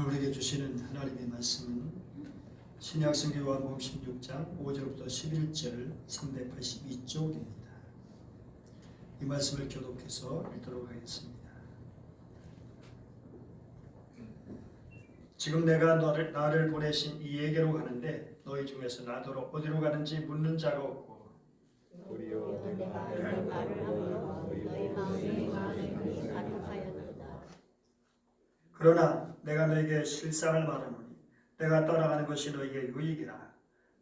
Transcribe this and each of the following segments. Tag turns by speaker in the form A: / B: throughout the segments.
A: 오늘 우리에게 주시는 하나님의 말씀은 신약성경 요한복음 16장 5절부터 11절 382쪽입니다. 이 말씀을 교독해서 읽도록 하겠습니다. 지금 내가 나를 보내신 이에게로 가는데 너희 중에서 나더러 어디로 가는지 묻는 자가 없고
B: 우리여 내가 말을 하며 너희 마음에 가득하였도다.
A: 그러나 내가 너에게 실상을 말하노니 내가 떠나가는 것이 너에게 유익이라.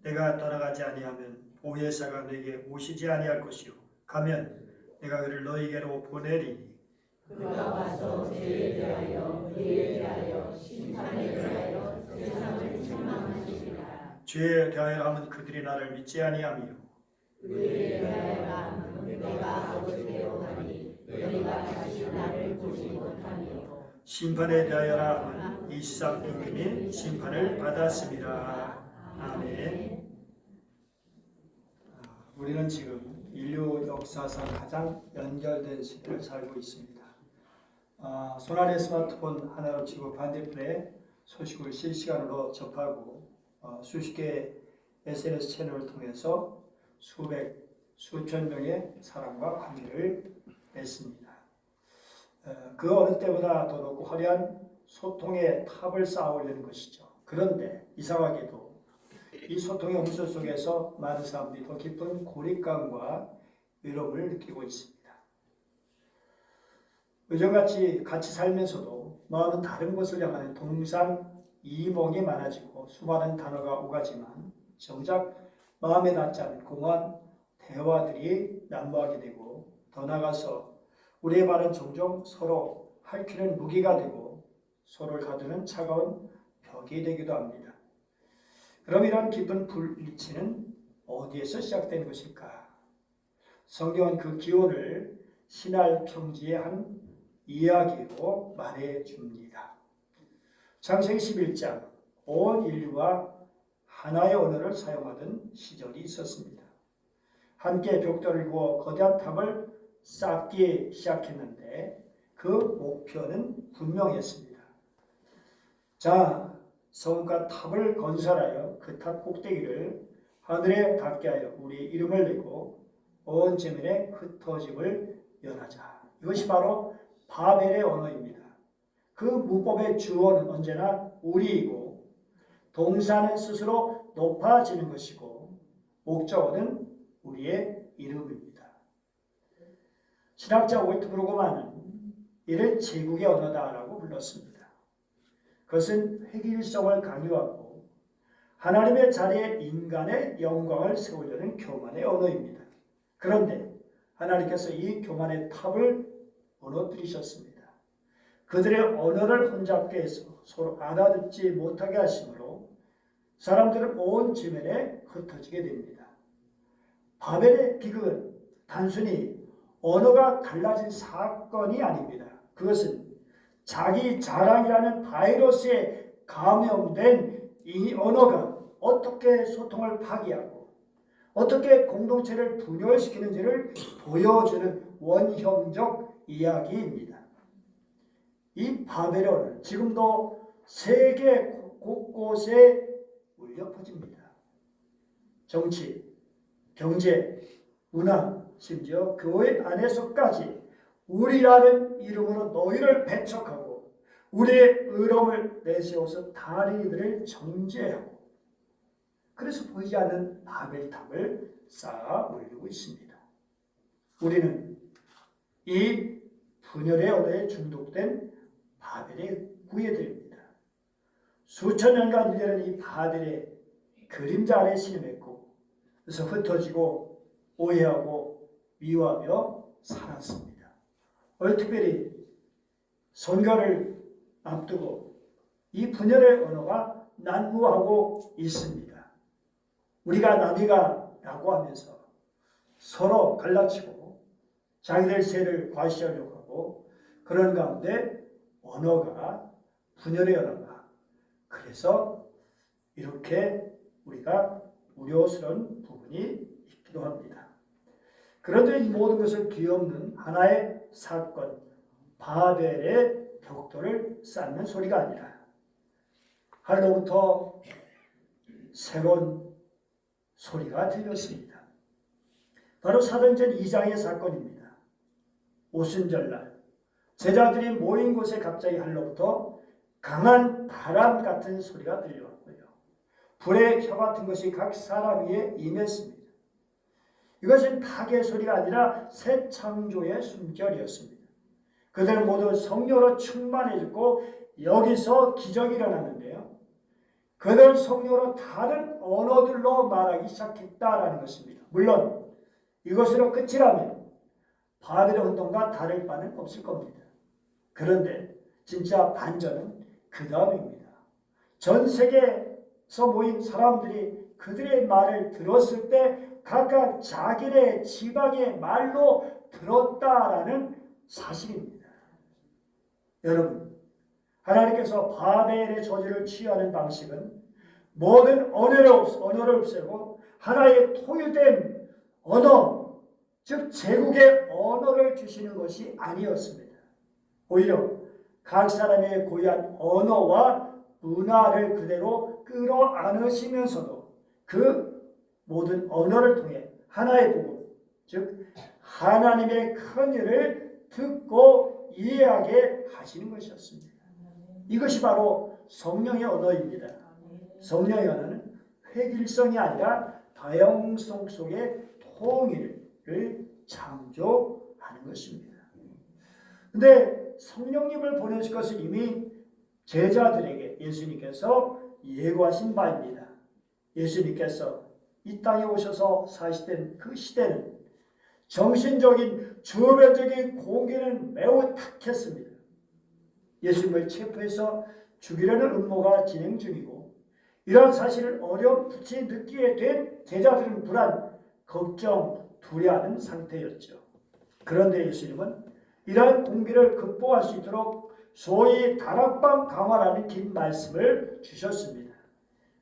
A: 내가 떠나가지 아니하면 보혜사가 너에게 오시지 아니할 것이요 가면 내가 그를 너에게로 보내리니
B: 그가 와서 죄에 대하여 의에 대하여 심판에 대하여 세상을 책망하시리라.
A: 죄에 대하여 하면 그들이 나를 믿지 아니하며
B: 의에 대하여 하면 내가 아버지께로 가니 너희가 다시 나를 보지 못하며
A: 심판에 대하여라 하면 이삭 이미 심판을 받았습니다. 아멘. 우리는 지금 인류 역사상 가장 연결된 시대를 살고 있습니다. 손안의 스마트폰 하나로 치고 반대편에 소식을 실시간으로 접하고 수십 개의 SNS 채널을 통해서 수천 명의 사람과 관계를 맺습니다. 그 어느 때보다 더 높고 화려한 소통의 탑을 쌓아올리는 것이죠. 그런데 이상하게도 이 소통의 홍수 속에서 많은 사람들이 더 깊은 고립감과 외로움을 느끼고 있습니다. 요즘같이 같이 살면서도 마음은 다른 곳을 향하는 동상이몽이 많아지고 수많은 단어가 오가지만 정작 마음에 닿지 않는 공허한 대화들이 난무하게 되고 더 나아가서 우리의 말은 종종 서로 핥히는 무기가 되고 서로를 가두는 차가운 벽이 되기도 합니다. 그럼 이런 깊은 불일치는 어디에서 시작된 것일까? 성경은 그 기원을 신할 평지의 한 이야기로 말해줍니다. 창세기 11장 온 인류가 하나의 언어를 사용하던 시절이 있었습니다. 함께 벽돌을 구워 거대한 탑을 쌓기 시작했는데 그 목표는 분명했습니다. 자, 성과 탑을 건설하여 그 탑 꼭대기를 하늘에 닿게 하여 우리 이름을 내고 온 지면에 흩어짐을 면하자. 이것이 바로 바벨의 언어입니다. 그 문법의 주어는 언제나 우리이고 동사는 스스로 높아지는 것이고 목적어는 우리의 이름입니다. 신학자 옳트 브루그만은 이를 제국의 언어다라고 불렀습니다. 그것은 획일성을 강요하고 하나님의 자리에 인간의 영광을 세우려는 교만의 언어입니다. 그런데 하나님께서 이 교만의 탑을 무너뜨리셨습니다. 그들의 언어를 혼잡게 해서 서로 알아듣지 못하게 하심으로 사람들은 온 지면에 흩어지게 됩니다. 바벨의 비극은 단순히 언어가 달라진 사건이 아닙니다. 그것은 자기 자랑이라는 바이러스에 감염된 이 언어가 어떻게 소통을 파괴하고 어떻게 공동체를 분열시키는지를 보여주는 원형적 이야기입니다. 이 바벨의 언어는 지금도 세계 곳곳에 울려 퍼집니다. 정치, 경제, 문화, 심지어 교회 안에서까지 우리라는 이름으로 너희를 배척하고 우리의 의로움을 내세워서 다리들을 정죄하고 그래서 보이지 않는 바벨탑을 쌓아 올리고 있습니다. 우리는 이 분열의 언어에 중독된 바벨의 구애들입니다. 수천 년간 일어난 이 바벨의 그림자 아래 신음했고 그래서 흩어지고 오해하고 미워하며 살았습니다. 특별히 선거를 앞두고 이 분열의 언어가 난무하고 있습니다. 우리가 남이가 라고 하면서 서로 갈라치고 자기들 세를 과시하려고 하고 그런 가운데 언어가 분열의 언어가 그래서 이렇게 우리가 우려스러운 부분이 있기도 합니다. 그런데 이 모든 것을 뒤엎는 하나의 사건, 바벨의 벽돌을 쌓는 소리가 아니라 하늘로부터 새로운 소리가 들렸습니다. 바로 사도행전 2장의 사건입니다. 오순절날 제자들이 모인 곳에 갑자기 하늘로부터 강한 바람 같은 소리가 들려왔고요. 불의 혀 같은 것이 각 사람 위에 임했습니다. 이것은 파괴의 소리가 아니라 새 창조의 숨결이었습니다. 그들은 모두 성령으로 충만해졌고 여기서 기적이 일어났는데요. 그들 성령으로 다른 언어들로 말하기 시작했다라는 것입니다. 물론 이것으로 끝이라면 바벨론 운동과 다를 바는 없을 겁니다. 그런데 진짜 반전은 그 다음입니다. 전 세계에서 모인 사람들이 그들의 말을 들었을 때 각각 자기네 지방의 말로 들었다라는 사실입니다. 여러분, 하나님께서 바벨의 저주를 취하는 방식은 모든 언어를 없애고 하나의 통일된 언어, 즉 제국의 언어를 주시는 것이 아니었습니다. 오히려 각 사람의 고유한 언어와 문화를 그대로 끌어안으시면서도 그 모든 언어를 통해 하나의 복음, 즉 하나님의 큰 일을 듣고 이해하게 하시는 것이었습니다. 이것이 바로 성령의 언어입니다. 성령의 언어는 획일성이 아니라 다양성 속의 통일을 창조하는 것입니다. 그런데 성령님을 보내실 것은 이미 제자들에게 예수님께서 예고하신 바입니다. 예수님께서 이 땅에 오셔서 사시던 그 시대는 정신적인 주변적인 공기는 매우 탁했습니다. 예수님을 체포해서 죽이려는 음모가 진행 중이고 이러한 사실을 어렴풋이 느끼게 된 제자들은 불안, 걱정, 두려워하는 상태였죠. 그런데 예수님은 이러한 공기를 극복할 수 있도록 소위 다락방 강화라는 긴 말씀을 주셨습니다.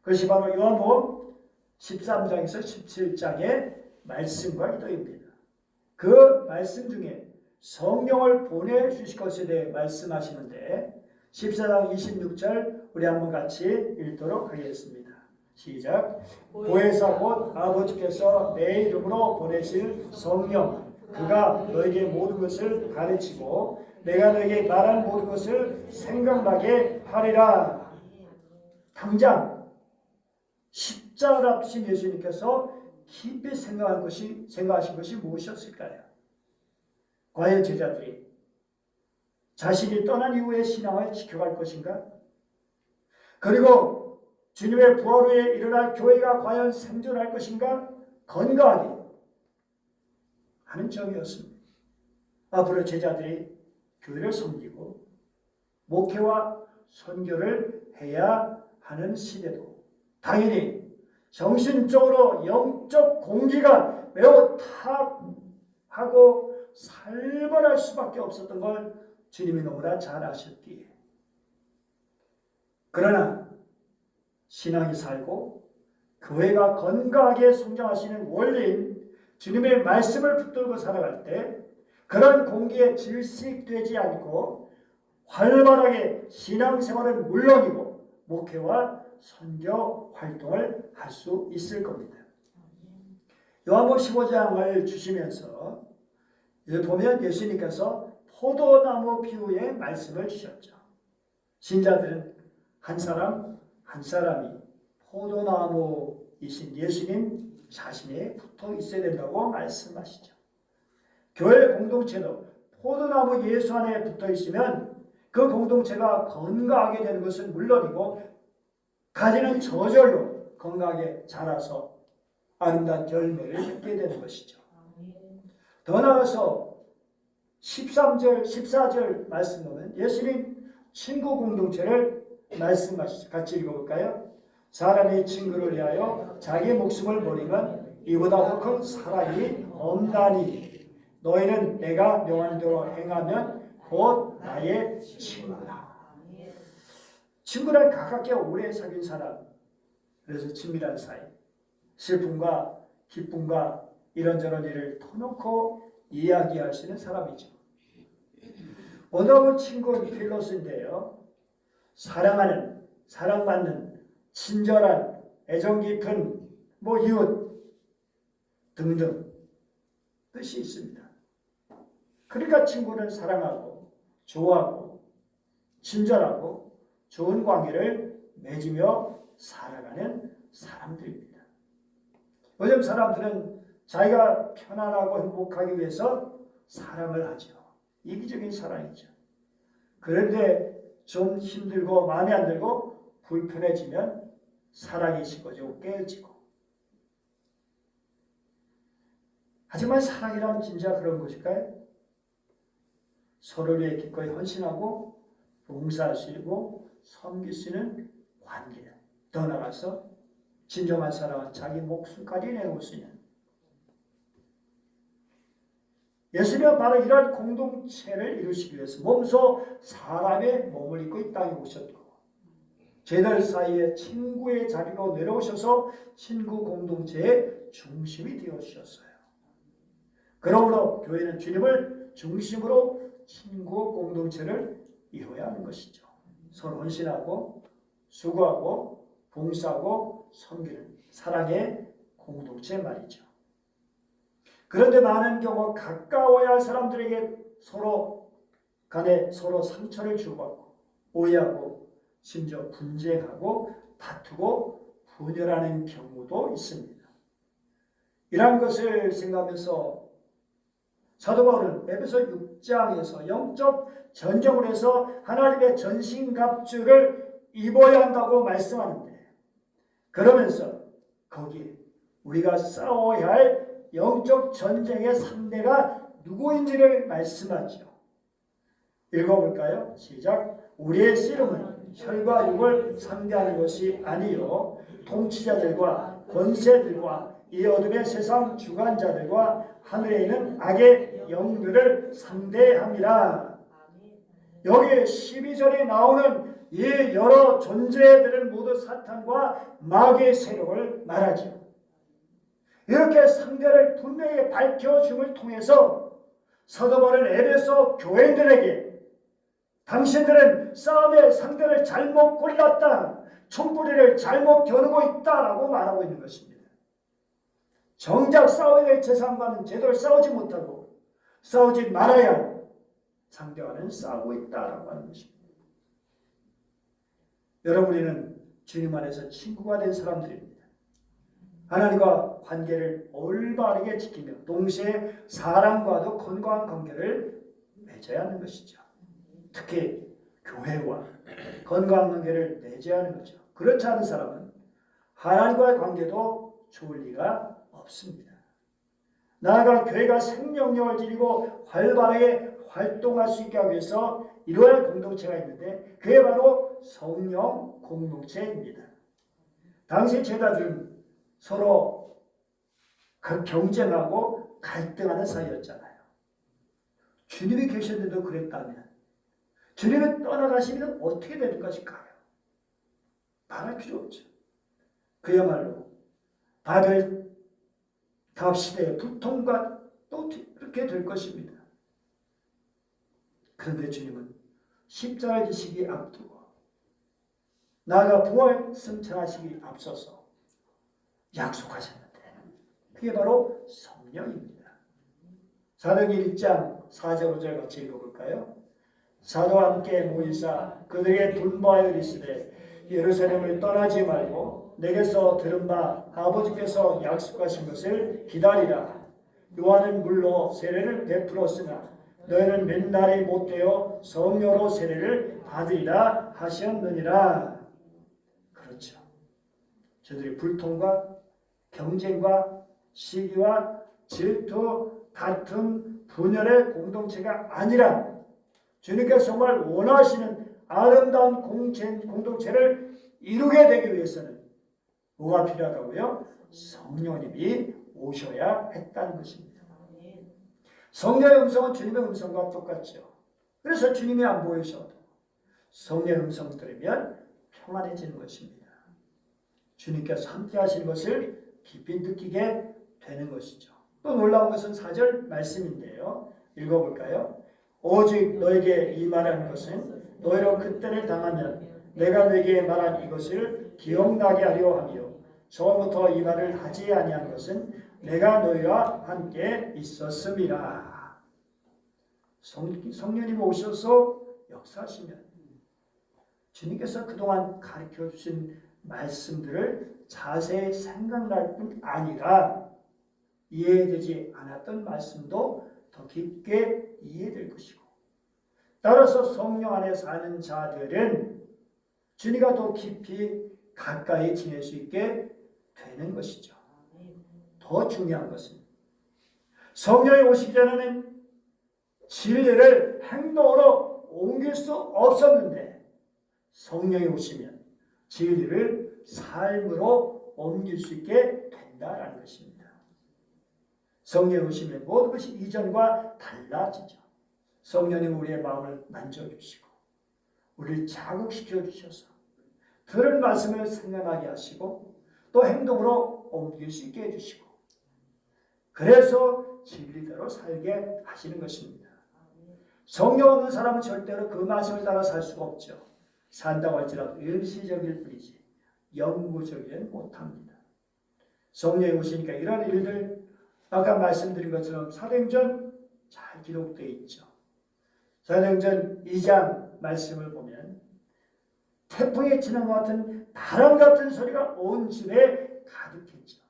A: 그것이 바로 요한복음 13장에서 17장의 말씀과 기도입니다. 그 말씀 중에 성령을 보내주실 것에 대해 말씀하시는데 14장 26절 우리 한번 같이 읽도록 하겠습니다. 시작. 보혜사 곧 아버지께서 내 이름으로 보내실 성령 그가 너에게 모든 것을 가르치고 내가 너에게 말한 모든 것을 생각나게 하리라. 당장 십자가를 앞두신 예수님께서 깊이 생각하신 것이 무엇이었을까요? 과연 제자들이 자신이 떠난 이후의 신앙을 지켜갈 것인가? 그리고 주님의 부활 후에 일어날 교회가 과연 생존할 것인가? 건강하게 하는 점이었습니다. 앞으로 제자들이 교회를 섬기고 목회와 선교를 해야 하는 시대도 당연히 정신적으로 영적 공기가 매우 탁하고 살벌할 수밖에 없었던 걸 주님이 너무나 잘 아셨기에 그러나 신앙이 살고 교회가 건강하게 성장할 수 있는 원리인 주님의 말씀을 붙들고 살아갈 때 그런 공기에 질식되지 않고 활발하게 신앙생활은 물론이고 목회와 선교 활동을 할 수 있을 겁니다. 요한복음 15장을 주시면서 보면 예수님께서 포도나무 비유의 말씀을 주셨죠. 신자들은 한 사람 한 사람이 포도나무이신 예수님 자신에 붙어 있어야 된다고 말씀하시죠. 교회 공동체도 포도나무 예수 안에 붙어 있으면 그 공동체가 건강하게 되는 것은 물론이고 가지는 저절로 건강하게 자라서 아름다운 열매를 맺게 되는 것이죠. 더 나아가서 13절, 14절 말씀 보면 예수님 친구 공동체를 말씀하시죠. 같이 읽어볼까요? 사람이 친구를 위하여 자기 목숨을 버리면 이보다 더 큰 사랑이 없나니 너희는 내가 명하는 대로 행하면 곧 나의 친구다. 친구를 가깝게 오래 사귄 사람, 그래서 친밀한 사이, 슬픔과 기쁨과 이런저런 일을 터놓고 이야기할 수 있는 사람이죠. 오늘 본 친구는 필로스인데요. 사랑하는 사랑받는 친절한 애정 깊은 이웃 등등 뜻이 있습니다. 그러니까 친구는 사랑하고 좋아하고 친절하고 좋은 관계를 맺으며 살아가는 사람들입니다. 요즘 사람들은 자기가 편안하고 행복하기 위해서 사랑을 하죠. 이기적인 사랑이죠. 그런데 좀 힘들고 마음에 안 들고 불편해지면 사랑이 식어지고 깨어지고. 하지만 사랑이란 진짜 그런 것일까요? 서로를 위해 기꺼이 헌신하고 봉사할 수 있고 섬길 수 있는 관계. 더 나아가서 진정한 사랑은 자기 목숨까지 내놓을 수 있는. 예수님은 바로 이러한 공동체를 이루시기 위해서 몸소 사람의 몸을 입고 이 땅에 오셨고 죄들 사이에 친구의 자리로 내려오셔서 친구 공동체의 중심이 되어주셨어요. 그러므로 교회는 주님을 중심으로 친구 공동체를 이루어야 하는 것이죠. 서로 헌신하고 수고하고 봉사하고 섬기는 사랑의 공동체 말이죠. 그런데 많은 경우 가까워야 할 사람들에게 서로 간에 서로 상처를 주고받고 오해하고 심지어 분쟁하고 다투고 분열하는 경우도 있습니다. 이러한 것을 생각하면서 사도 바울은 에베소 6장에서 영적 전쟁을 해서 하나님의 전신갑주를 입어야 한다고 말씀하는데 그러면서 거기에 우리가 싸워야 할 영적 전쟁의 상대가 누구인지를 말씀하죠. 읽어볼까요? 시작. 우리의 씨름은 혈과 육을 상대하는 것이 아니요 통치자들과 권세들과 이 어둠의 세상 주관자들과 하늘에 있는 악의 영들을 상대함이라. 여기 12절에 나오는 이 여러 존재들은 모두 사탄과 마귀의 세력을 말하죠. 이렇게 상대를 분명히 밝혀줌을 통해서 사도 바울은 에베소 교회인들에게 당신들은 싸움의 상대를 잘못 골랐다, 총뿌리를 잘못 겨누고 있다라고 말하고 있는 것입니다. 정작 싸워야 될 재상과는 제대로 싸우지 못하고 싸우지 말아야 상대와는 싸우고 있다라고 하는 것입니다. 여러분, 우리는 주님 안에서 친구가 된 사람들입니다. 하나님과 관계를 올바르게 지키며 동시에 사람과도 건강한 관계를 맺어야 하는 것이죠. 특히 교회와 건강한 관계를 맺어야 하는 거죠. 그렇지 않은 사람은 하나님과의 관계도 좋을 리가 없습니다. 나아가 교회가 생명력을 지니고 활발하게 활동할 수 있게 하기 위해서 이러한 공동체가 있는데 그게 바로 성령 공동체입니다. 당시 제자들은 서로 경쟁하고 갈등하는 사이였잖아요. 주님이 계셨는데도 그랬다면 주님이 떠나가시면 어떻게 되는 것일까요? 말할 필요 없죠. 그야말로 바벨 탑 시대의 불통과 또 그렇게 될 것입니다. 그런데 주님은 십자가 지시기 앞두고 나아가 부활 승천하시기 앞서서 약속하셨는데 그게 바로 성령입니다. 사도행전 1장 4절 5절 같이 읽어볼까요? 사도와 함께 모이사 그들에게 분부하여 이르시되 예루살렘을 떠나지 말고 내게서 들은 바 아버지께서 약속하신 것을 기다리라. 요한은 물로 세례를 베풀었으나 너희는 몇 날이 못되어 성령으로 세례를 받으리라 하셨느니라. 그렇죠. 저들이 불통과 경쟁과 시기와 질투, 다툼, 분열의 공동체가 아니라 주님께서 정말 원하시는 아름다운 공동체를 이루게 되기 위해서는 뭐가 필요하다고요? 성령님이 오셔야 했다는 것입니다. 성령의 음성은 주님의 음성과 똑같죠. 그래서 주님이 안 보이셔도 성령의 음성 들으면 평안해지는 것입니다. 주님께서 함께 하시는 것을 깊이 느끼게 되는 것이죠. 또 놀라운 것은 4절 말씀인데요. 읽어볼까요? 오직 너에게 이 말하는 것은 너희로 그때를 당하면 내가 네게 말한 이것을 기억나게 하려 하며 처음부터 이 말을 하지 아니한 것은 내가 너희와 함께 있었음이라. 성령님 오셔서 역사하시면 주님께서 그동안 가르쳐 주신 말씀들을 자세히 생각날 뿐 아니라 이해되지 않았던 말씀도 더 깊게 이해될 것이고, 따라서 성령 안에 사는 자들은 주님과 더 깊이 가까이 지낼 수 있게 되는 것이죠. 더 중요한 것은 성령이 오시기 전에는 진리를 행동으로 옮길 수 없었는데 성령이 오시면 진리를 삶으로 옮길 수 있게 된다는 것입니다. 성령이 오시면 모든 것이 이전과 달라지죠. 성령님 우리의 마음을 만져주시고 우리를 자극시켜 주셔서 들은 말씀을 생각나게 하시고 또 행동으로 옮길 수 있게 해주시고, 그래서 진리대로 살게 하시는 것입니다. 성령 없는 사람은 절대로 그 말씀을 따라 살 수가 없죠. 산다고 할지라도 일시적일 뿐이지 영구적이는 못합니다. 성령이 오시니까 이런 일들, 아까 말씀드린 것처럼 사도행전 잘 기록되어 있죠. 사도행전 2장 말씀을 보면 태풍에 치는 것 같은 바람 같은 소리가 온 집에 가득했죠.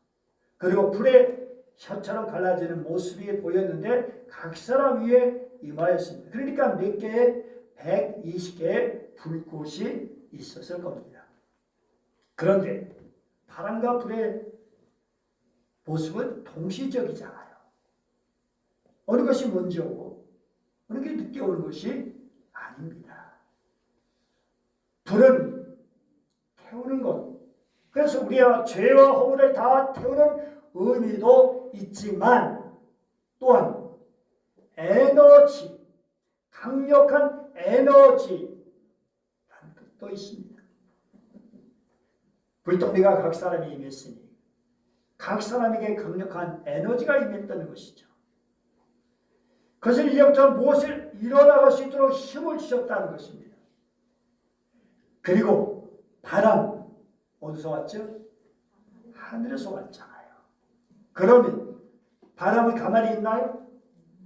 A: 그리고 불에 혀처럼 갈라지는 모습이 보였는데 각 사람 위에 임하였습니다. 그러니까 몇 개의 120개의 불꽃이 있었을 겁니다. 그런데 바람과 불의 모습은 동시적이잖아요. 어느 것이 먼저 오고 어느 게 늦게 오는 것이 아닙니다. 불은 태우는 것, 그래서 우리가 죄와 허물을 다 태우는 의미도 있지만 또한 에너지, 강력한 에너지라는 뜻도 있습니다. 불덩이가 각 사람이 임했으니 각 사람에게 강력한 에너지가 임했다는 것이죠. 그것은 이제부터 무엇을 이뤄나갈 수 있도록 힘을 주셨다는 것입니다. 그리고 바람, 어디서 왔죠? 하늘에서 왔잖아요. 그러면 바람은 가만히 있나요?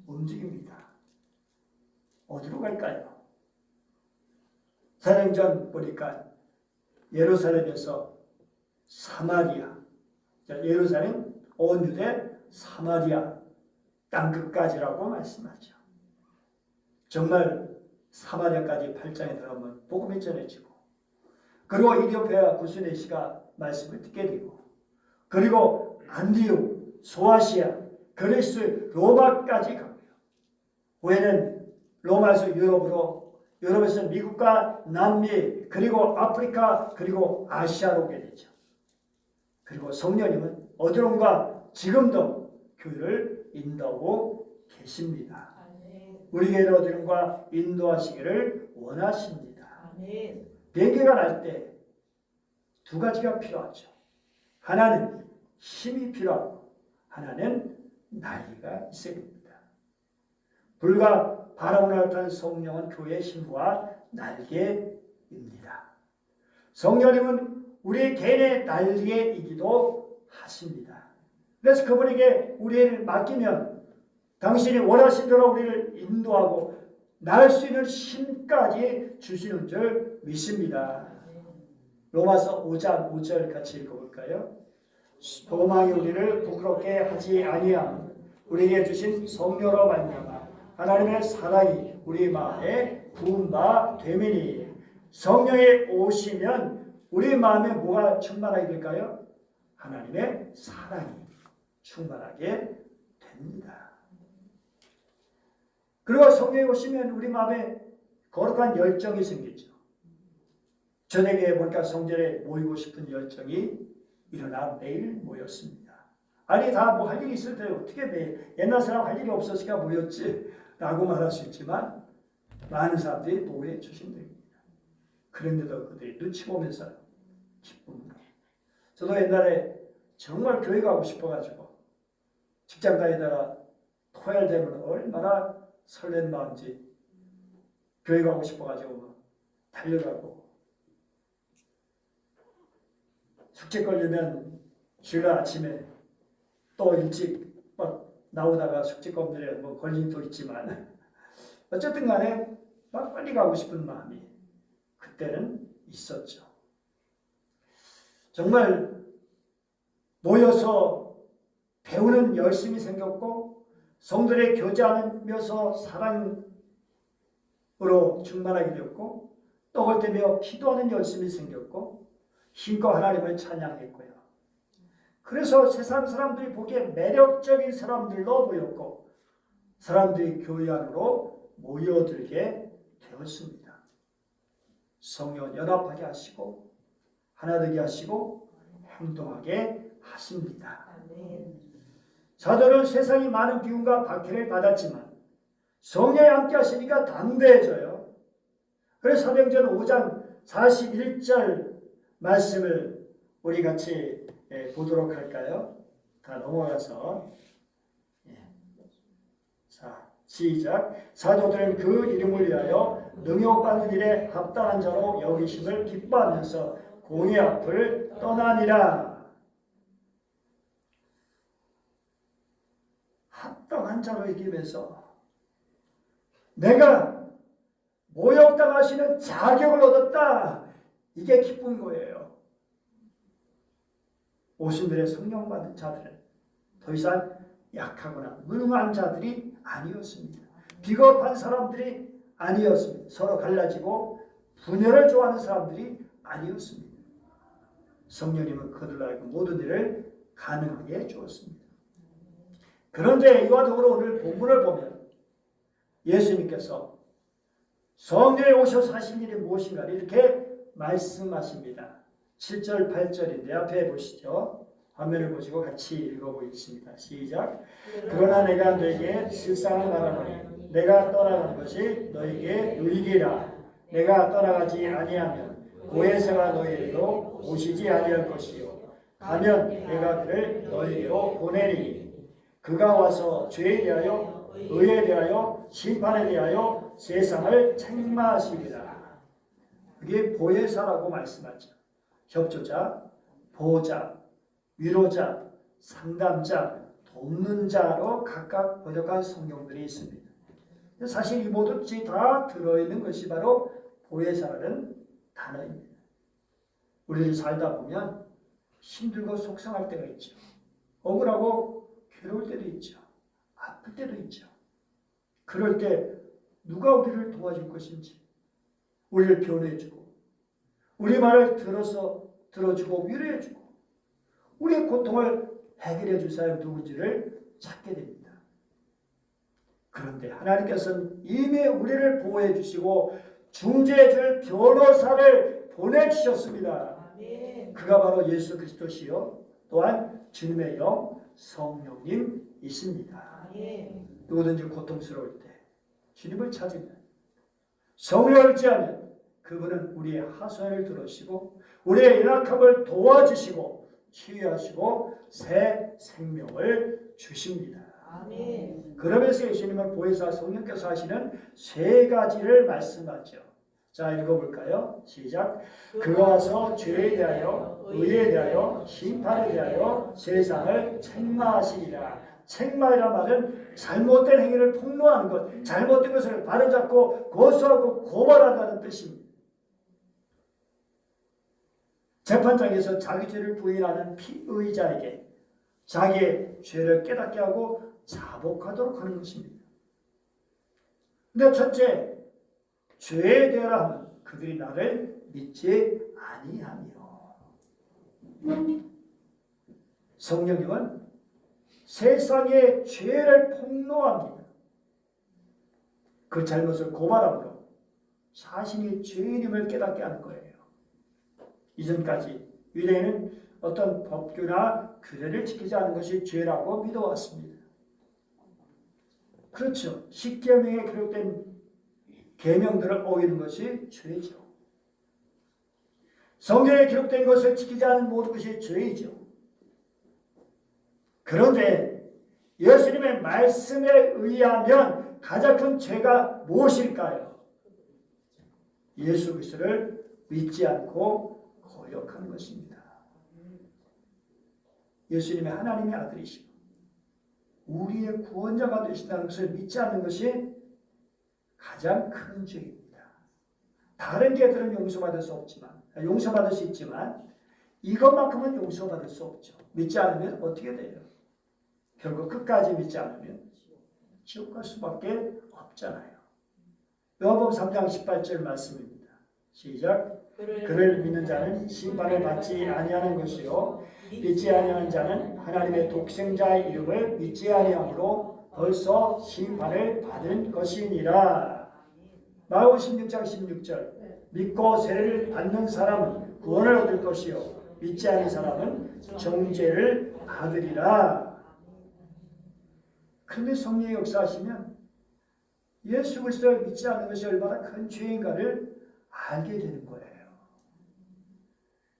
A: 움직입니다. 어디로 갈까요? 사도행전 보니까 예루살렘에서 사마리아, 예루살렘, 온 유대, 사마리아 땅끝까지라고 말씀하죠. 정말 사마리아까지 8장에 들어가면 복음이 전해지고, 그리고 이디오피아 구스네시가 말씀을 듣게 되고, 그리고 안디옥, 소아시아, 그리스, 로마까지 가고요. 후에는 로마에서 유럽으로, 유럽에서 미국과 남미, 그리고 아프리카, 그리고 아시아로 오게 되죠. 그리고 성령님은 어디론가 지금도 교회를 인도하고 계십니다. 우리 교회를 어디론가 인도하시기를 원하십니다. 비행기가 날 때 두 가지가 필요하죠. 하나는 힘이 필요하고 하나는 날개가 있어야 됩니다. 불과 바람으로 나타난 성령은 교회의 힘과 날개입니다. 성령님은 우리 개인의 날개이기도 하십니다. 그래서 그분에게 우리를 맡기면 당신이 원하신 대로 우리를 인도하고 날 수 있는 힘까지 주시는 줄 믿습니다. 로마서 5장 5절 같이 읽어볼까요? 도망이 우리를 부끄럽게 하지 아니하며 우리에게 주신 성령으로 말미암아 하나님의 사랑이 우리 마음에 부은 바 되미니. 성령이 오시면 우리 마음에 뭐가 충만하게 될까요? 하나님의 사랑이 충만하게 됩니다. 그리고 성령이 오시면 우리 마음에 거룩한 열정이 생기죠. 저녁에 보니까 성전에 모이고 싶은 열정이 일어나 매일 모였습니다. 아니 다 뭐 할 일이 있을 때 어떻게 매일, 옛날 사람 할 일이 없었으니까 모였지 라고 말할 수 있지만 많은 사람들이 모여 주신답니다. 그런데도 그들이 눈치 보면서 기쁩니다. 저도 옛날에 정말 교회 가고 싶어가지고 직장 다니다가 토요일 되면 얼마나 설렌 마음인지 교회 가고 싶어가지고 달려가고 숙제 걸리면 주일 아침에 또 일찍 막 나오다가 숙제권들에 뭐 걸린 도 있지만 어쨌든 간에 막 빨리 가고 싶은 마음이 그때는 있었죠. 정말 모여서 배우는 열심이 생겼고 성도들의 교제하면서 사랑으로 충만하게 되었고 떡을 떼며 기도하는 열심이 생겼고 힘껏 하나님을 찬양했고요. 그래서 세상 사람들이 보기에 매력적인 사람들로 보였고 사람들이 교회 안으로 모여들게 되었습니다. 성령 연합하게 하시고 하나 되게 하시고 행동하게 하십니다. 사도는 세상이 많은 기운과 박해를 받았지만 성령이 함께 하시니까 담대해져요. 그래서 사도행전 5장 41절 말씀을 우리 같이 보도록 할까요? 다 넘어가서 자 시작. 사도들은 그 이름을 위하여 능욕받는 일에 합당한 자로 여기심을 기뻐하면서 공의 앞을 떠나니라. 합당한 자로 여기면서 내가 모욕당하시는 자격을 얻었다. 이게 기쁜 거예요. 오순절에 성령 받은 자들은 더 이상 약하거나 무능한 자들이 아니었습니다. 비겁한 사람들이 아니었습니다. 서로 갈라지고 분열을 좋아하는 사람들이 아니었습니다. 성령님은 그들로 하여금 모든 일을 가능하게 해주었습니다. 그런데 이와 더불어 오늘 본문을 보면 예수님께서 성령에 오셔서 하신 일이 무엇인가 이렇게 말씀하십니다. 7절 8절인데 앞에 보시죠. 화면을 보시고 같이 읽어보겠습니다. 시작. 그러나 내가 너에게 실상을 말하노니 내가 떠나간 것이 너에게 유익이라. 내가 떠나가지 아니하면 고해사가 너희에게로 오시지 아니할 것이요 가면 내가 그를 너희에게로 보내리니 그가 와서 죄에 대하여 의에 대하여 심판에 대하여 세상을 책망하시리라. 이게 보혜사라고 말씀하죠. 협조자, 보호자, 위로자, 상담자, 돕는 자로 각각 번역한 성경들이 있습니다. 사실 이 모든 것이 다 들어있는 것이 바로 보혜사라는 단어입니다. 우리를 살다 보면 힘들고 속상할 때가 있죠. 억울하고 괴로울 때도 있죠. 아플 때도 있죠. 그럴 때 누가 우리를 도와줄 것인지 우리를 변해주고 우리 말을 들어주고 위로해주고 우리의 고통을 해결해 줄 사람이 누군지를 찾게 됩니다. 그런데 하나님께서는 이미 우리를 보호해 주시고 중재해 줄 변호사를 보내주셨습니다. 그가 바로 예수 그리스도시요 또한 주님의 영 성령님이십니다. 누구든지 고통스러울 때 주님을 찾으면 성령을 의지하면 그분은 우리의 하소연을 들으시고 우리의 연약함을 도와주시고 치유하시고 새 생명을 주십니다. 그러면서 예수님은 보혜사 성령께서 하시는 세 가지를 말씀하죠. 자 읽어볼까요? 시작. 그가 와서 죄에 대하여 의에 대하여 심판에 대하여 세상을 책망하시리라. 책망이란 말은 잘못된 행위를 폭로하는 것, 잘못된 것을 바로잡고 고소하고 고발한다는 뜻입니다. 재판장에서 자기 죄를 부인하는 피의자에게 자기의 죄를 깨닫게 하고 자복하도록 하는 것입니다. 근데 첫째, 죄에 대하여 하면 그들이 나를 믿지 아니하며. 성령님은 세상의 죄를 폭로합니다. 그 잘못을 고발함으로 자신이 죄인임을 깨닫게 하는 거예요. 이전까지 유대인은 어떤 법규나 규례를 지키지 않은 것이 죄라고 믿어왔습니다. 그렇죠. 십계명에 기록된 계명들을 어기는 것이 죄죠. 성경에 기록된 것을 지키지 않은 모든 것이 죄이죠. 그런데 예수님의 말씀에 의하면 가장 큰 죄가 무엇일까요? 예수 그리스도를 믿지 않고 거역하는 것입니다. 예수님의 하나님의 아들이시고 우리의 구원자가 되신다는 것을 믿지 않는 것이 가장 큰 죄입니다. 다른 죄들은 용서받을 수 있지만 이것만큼은 용서받을 수 없죠. 믿지 않으면 어떻게 돼요? 결국 끝까지 믿지 않으면 지옥 갈 수밖에 없잖아요. 요한복음 3장 18절 말씀입니다. 시작. 그를 믿는 자는 심판을 받지 아니하는 것이요 믿지 아니하는 자는 하나님의 독생자의 이름을 믿지 아니함으로 벌써 심판을 받은 것이니라. 마가복음 16장 16절. 믿고 세례를 받는 사람은 구원을 얻을 것이요 믿지 않는 사람은 정죄를 받으리라. 그런데 성령의 역사하시면 예수 그리스도를 믿지 않는 것이 얼마나 큰 죄인가를 알게 되는 거예요.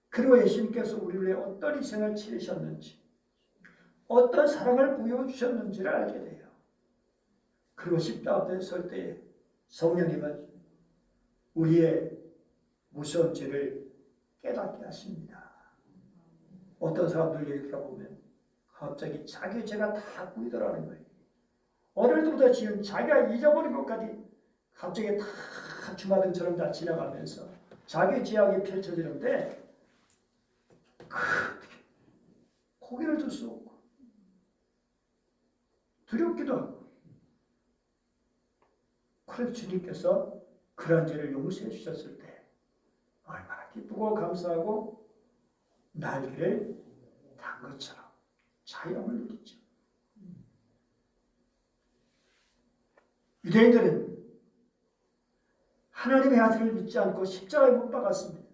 A: 그리고 예수님께서 우리를 위해 어떤 희생을 치르셨는지, 어떤 사랑을 보여주셨는지를 알게 돼요. 그리고 십자가 앞에 설 때 성령님은 우리의 무서운 죄를 깨닫게 하십니다. 어떤 사람들 얘기를 보면 갑자기 자기 죄가 다 보이더라는 거예요. 어릴 때부터 지금 자기가 잊어버린 것까지 갑자기 다 주마등처럼 다 지나가면서 자기 죄악이 펼쳐지는데 고개를 들 수 없고 두렵기도 하고, 그래서 주님께서 그런 죄를 용서해 주셨을 때 얼마나 기쁘고 감사하고 날개를 단 것처럼 자유함을 누리죠. 유대인들은 하나님의 아들을 믿지 않고 십자가에 못 박았습니다.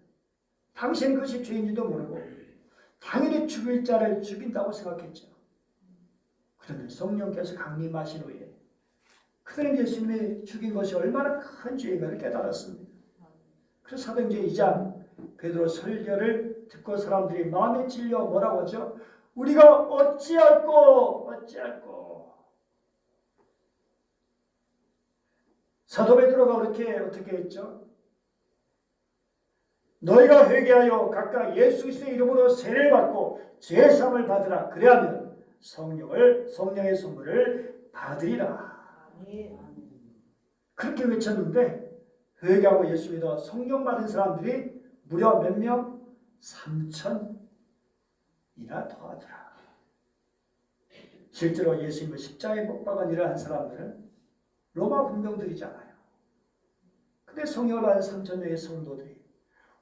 A: 당시에는 그것이 죄인지도 모르고 당연히 죽일 자를 죽인다고 생각했죠. 그런데 성령께서 강림하신 후에 그들은 예수님이 죽인 것이 얼마나 큰 죄인가를 깨달았습니다. 그래서 사도행전 2장 베드로 설교를 듣고 사람들이 마음에 찔려 뭐라고 하죠? 우리가 어찌할꼬. 사도 베드로가 어떻게 했죠? 너희가 회개하여 각각 예수 그리스도의 이름으로 세례를 받고 죄사함을 받으라. 그래야면 성령의 선물을 받으리라. 그렇게 외쳤는데 회개하고 예수 믿어 성령 받은 사람들이 무려 몇 명? 3,000이나 더하더라. 실제로 예수님을 십자가에 못 박은 일을 한 사람들은 로마 군병들이잖아요. 근데 성령을 받은 3,000명의 성도들이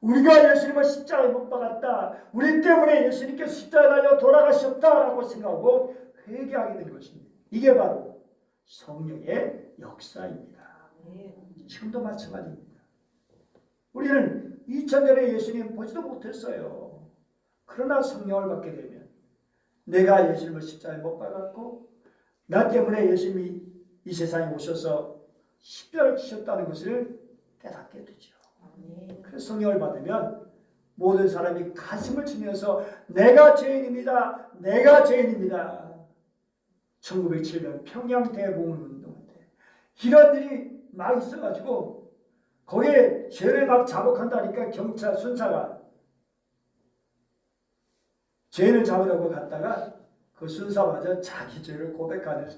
A: 우리가 예수님을 십자가에 못 박았다, 우리 때문에 예수님께서 십자가에 달려 돌아가셨다라고 생각하고 회개하게 된 것입니다. 이게 바로 성령의 역사입니다. 지금도 마찬가지입니다. 우리는 2000년에 예수님 보지도 못했어요. 그러나 성령을 받게 되면 내가 예수님을 십자가에 못 박았고 나 때문에 예수님이 이 세상에 오셔서 십자가를 지셨다는 것을 깨닫게 되죠. 그래서 성령을 받으면 모든 사람이 가슴을 치면서 내가 죄인입니다. 1907년 평양 대공운동 때 이런 일이 막 있어가지고 거기에 죄를 막 자복한다니까 경찰 순사가 죄인을 잡으려고 갔다가 그 순사마저 자기 죄를 고백하는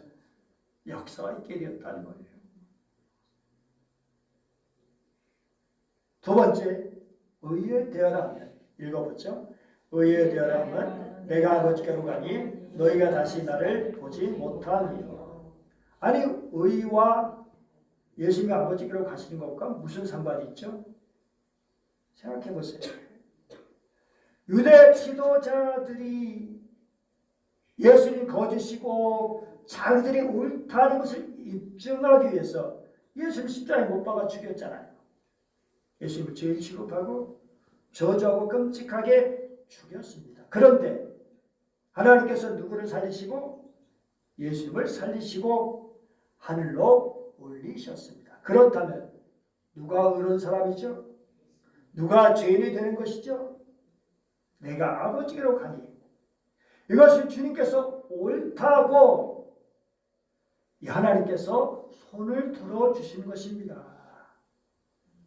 A: 역사가 있게 되었다는 거예요. 두 번째, 의에 대하라 하면, 읽어보죠. 의에 대하라 하면 내가 아버지께로 가니 너희가 다시 나를 보지 못하니요. 아니, 의와 예수님이 아버지께로 가시는 것과 무슨 상관이 있죠? 생각해 보세요. 유대 지도자들이 예수님 거짓이고 자기들이 옳다는 것을 입증하기 위해서 예수님 십자가에 못 박아 죽였잖아요. 예수님을 죄인 취급하고 저주하고 끔찍하게 죽였습니다. 그런데 하나님께서 누구를 살리시고 예수님을 살리시고 하늘로 올리셨습니다. 그렇다면 누가 의로운 사람이죠? 누가 죄인이 되는 것이죠? 내가 아버지께로 가니. 이것을 주님께서 옳다고 하나님께서 손을 들어주신 것입니다.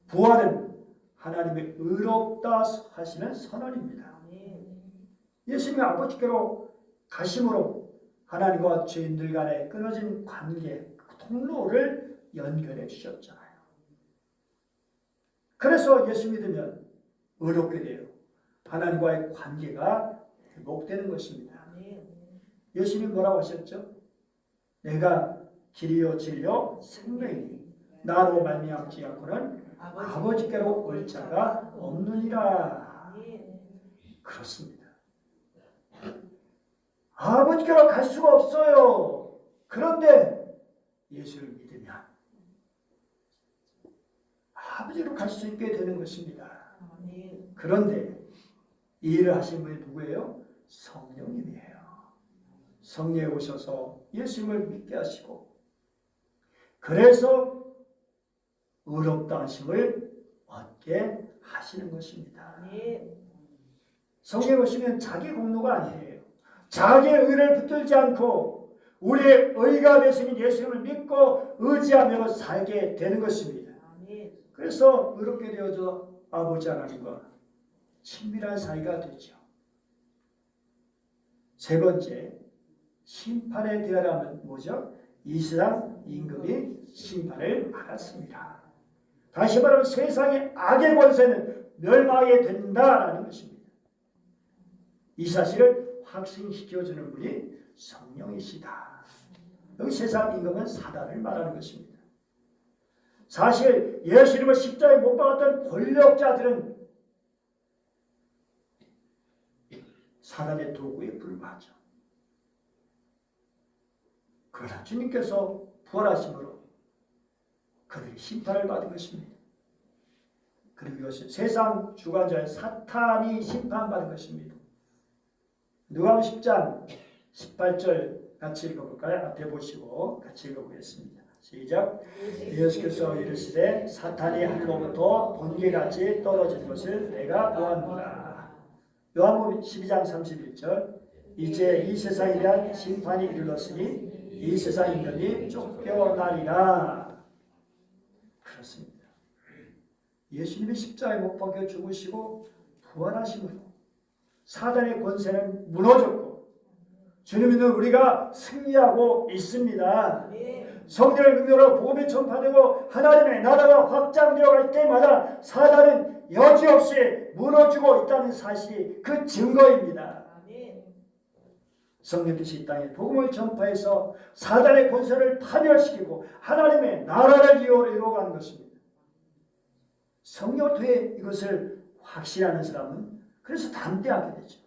A: 부활은 하나님의 의롭다 하시는 선언입니다. 예수님이 아버지께로 가심으로 하나님과 죄인들 간의 끊어진 관계, 그 통로를 연결해 주셨잖아요. 그래서 예수 믿으면 의롭게 돼요. 하나님과의 관계가 회복되는 것입니다. 예수님 뭐라고 하셨죠? 내가 길이요 진리요 생명이니 나로 말미암지 않고는 아버지께로 올 자가 없느니라. 그렇습니다. 아버지께로 갈 수가 없어요. 그런데 예수를 믿으면 아버지로 갈 수 있게 되는 것입니다. 그런데 이 일을 하신 분이 누구예요? 성령님이에요. 성령이 오셔서 예수님을 믿게 하시고 그래서 의롭다 하심을 얻게 하시는 것입니다. 성령이 오시면 자기 공로가 아니에요. 자기의 의를 붙들지 않고 우리의 의가 되시는 예수님을 믿고 의지하며 살게 되는 것입니다. 그래서 의롭게 되어져 아버지 하나님과 친밀한 사이가 되죠. 세 번째, 심판에 대하여는 뭐죠? 이 세상 임금이 심판을 받았습니다. 다시 말하면 세상의 악의 권세는 멸망하게 된다라는 것입니다. 이 사실을 확신시켜주는 분이 성령이시다. 여기 세상 임금은 사단을 말하는 것입니다. 사실 예수님을 십자가에 못 박았던 권력자들은 사단의 도구에 불과하죠. 그러나 주님께서 부활하심으로 그들이 심판을 받은 것입니다. 그리고 이것은 세상 주관자의 사탄이 심판받은 것입니다. 누가복음 10장 18절 같이 읽어볼까요? 앞에 보시고 같이 읽어보겠습니다. 시작. 예수께서 이르시되 사탄이 하늘로부터 번개같이 떨어진 것을 내가 보았노라. 요한복음 12장 31절. 이제 이 세상에 대한 심판이 이르렀으니 이 세상 임금이 쫓겨나리라. 그렇습니다. 예수님이 십자가에 못 박혀 죽으시고 부활하심으로 사단의 권세는 무너졌고 주님은 우리가 승리하고 있습니다. 성령의 능력으로 복음이 전파되고 하나님의 나라가 확장되어 갈 때마다 사단은 여지없이 무너지고 있다는 사실이 그 증거입니다. 성령께서 이 땅에 복음을 전파해서 사단의 권세를 파멸시키고 하나님의 나라를 이루어가는 것입니다. 성령을 통해 이것을 확신하는 사람은 그래서 담대하게 되죠.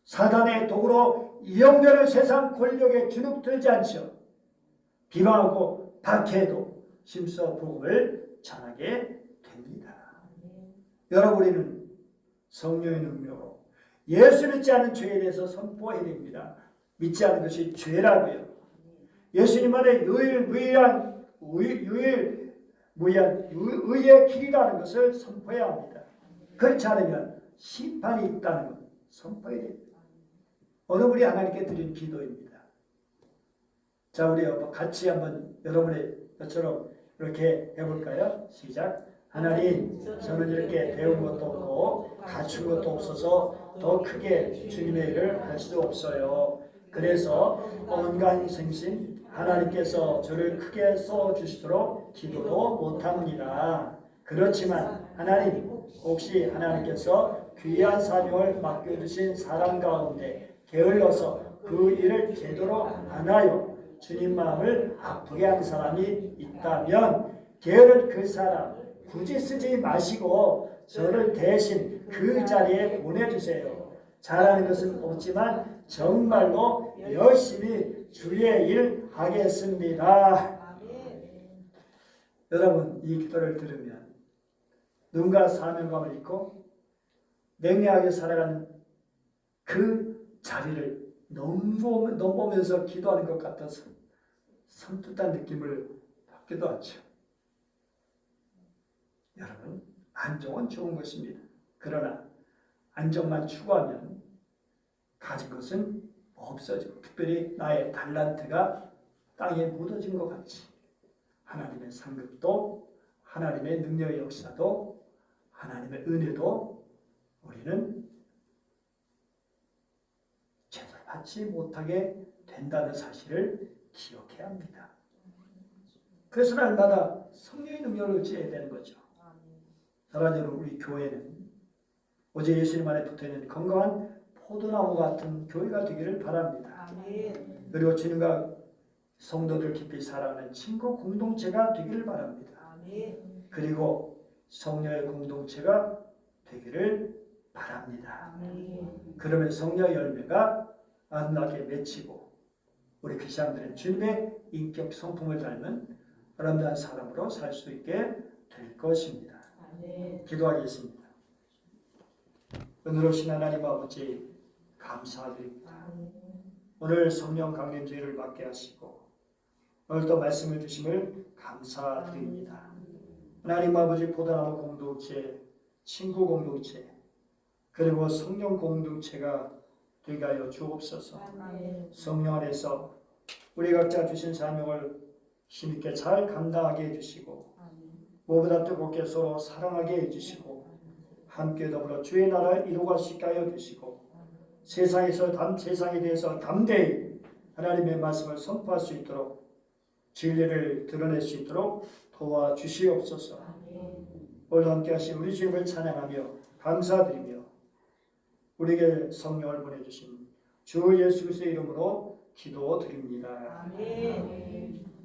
A: 사단의 도구로 이용되는 세상 권력에 주눅들지 않죠. 비방하고 박해도 힘써 복음을 전하게 됩니다. 여러분, 우리는 성령의 능력으로 예수 믿지 않은 죄에 대해서 선포해야 됩니다. 믿지 않은 것이 죄라고요. 예수님만의 의의 길이라는 것을 선포해야 합니다. 그렇지 않으면 심판이 있다는 것 선포해야 됩니다. 어느 분이 하나님께 드린 기도입니다. 자, 우리 같이 한번 여러분의 것처럼 이렇게 해볼까요? 시작. 하나님, 저는 이렇게 배운 것도 없고 갖춘 것도 없어서 더 크게 주님의 일을 할 수 없어요. 그래서 온갖 생신 하나님께서 저를 크게 써주시도록 기도도 못합니다. 그렇지만 하나님, 혹시 하나님께서 귀한 사명을 맡겨주신 사람 가운데 게을러서 그 일을 제대로 안 하여 주님 마음을 아프게 한 사람이 있다면 게으른 그 사람 굳이 쓰지 마시고 저를 대신 그 자리에 보내주세요. 잘하는 것은 없지만 정말로 열심히 주의 일 하겠습니다. 여러분, 이 기도를 들으면 누군가 사명감을 잊고 맹렬하게 살아가는 그 자리를 넘보면서 기도하는 것 같아서 섬뜩한 느낌을 받기도 하죠. 여러분, 안정은 좋은 것입니다. 그러나 안정만 추구하면 가진 것은 없어지고, 특별히 나의 달란트가 땅에 묻어진 것 같이 하나님의 상급도, 하나님의 능력의 역사도, 하나님의 은혜도 우리는 제대로 갖지 못하게 된다는 사실을 기억해야 합니다. 그래서 날마다 성령의 능력을 의지해야 되는 거죠. 사랑하는 여러분, 우리 교회는 오직 예수님 안에 붙어있는 건강한 포도나무 같은 교회가 되기를 바랍니다. 그리고 주님과 성도들 깊이 사랑하는 친구 공동체가 되기를 바랍니다. 그리고 성령의 공동체가 되기를 바랍니다. 그러면 성령의 열매가 안나게 맺히고 우리 크리스천들은 주님의 인격 성품을 닮은 아름다운 사람으로 살 수 있게 될 것입니다. 기도하겠습니다. 은혜로 오신 하나님 아버지 감사드립니다. 오늘 성령 강림제를 맡게 하시고 오늘 또 말씀을 주심을 감사드립니다. 하나님 아버지 포도나무 공동체, 친구 공동체, 그리고 성령 공동체가 되게 하여 주옵소서. 성령 안에서 우리 각자 주신 사명을 힘있게 잘 감당하게 해주시고 무엇보다 뜨겁게 서로 사랑하게 해주시고 함께 더불어 주의 나라를 이루갈 수 있게 하여 주시고 세상에 대해서 담대히 하나님의 말씀을 선포할 수 있도록 진리를 드러낼 수 있도록 도와주시옵소서. 오늘 함께 하신 우리 주님을 찬양하며 감사드리며 우리에게 성령을 보내주신 주 예수 그리스도의 이름으로 기도드립니다.
B: 아멘.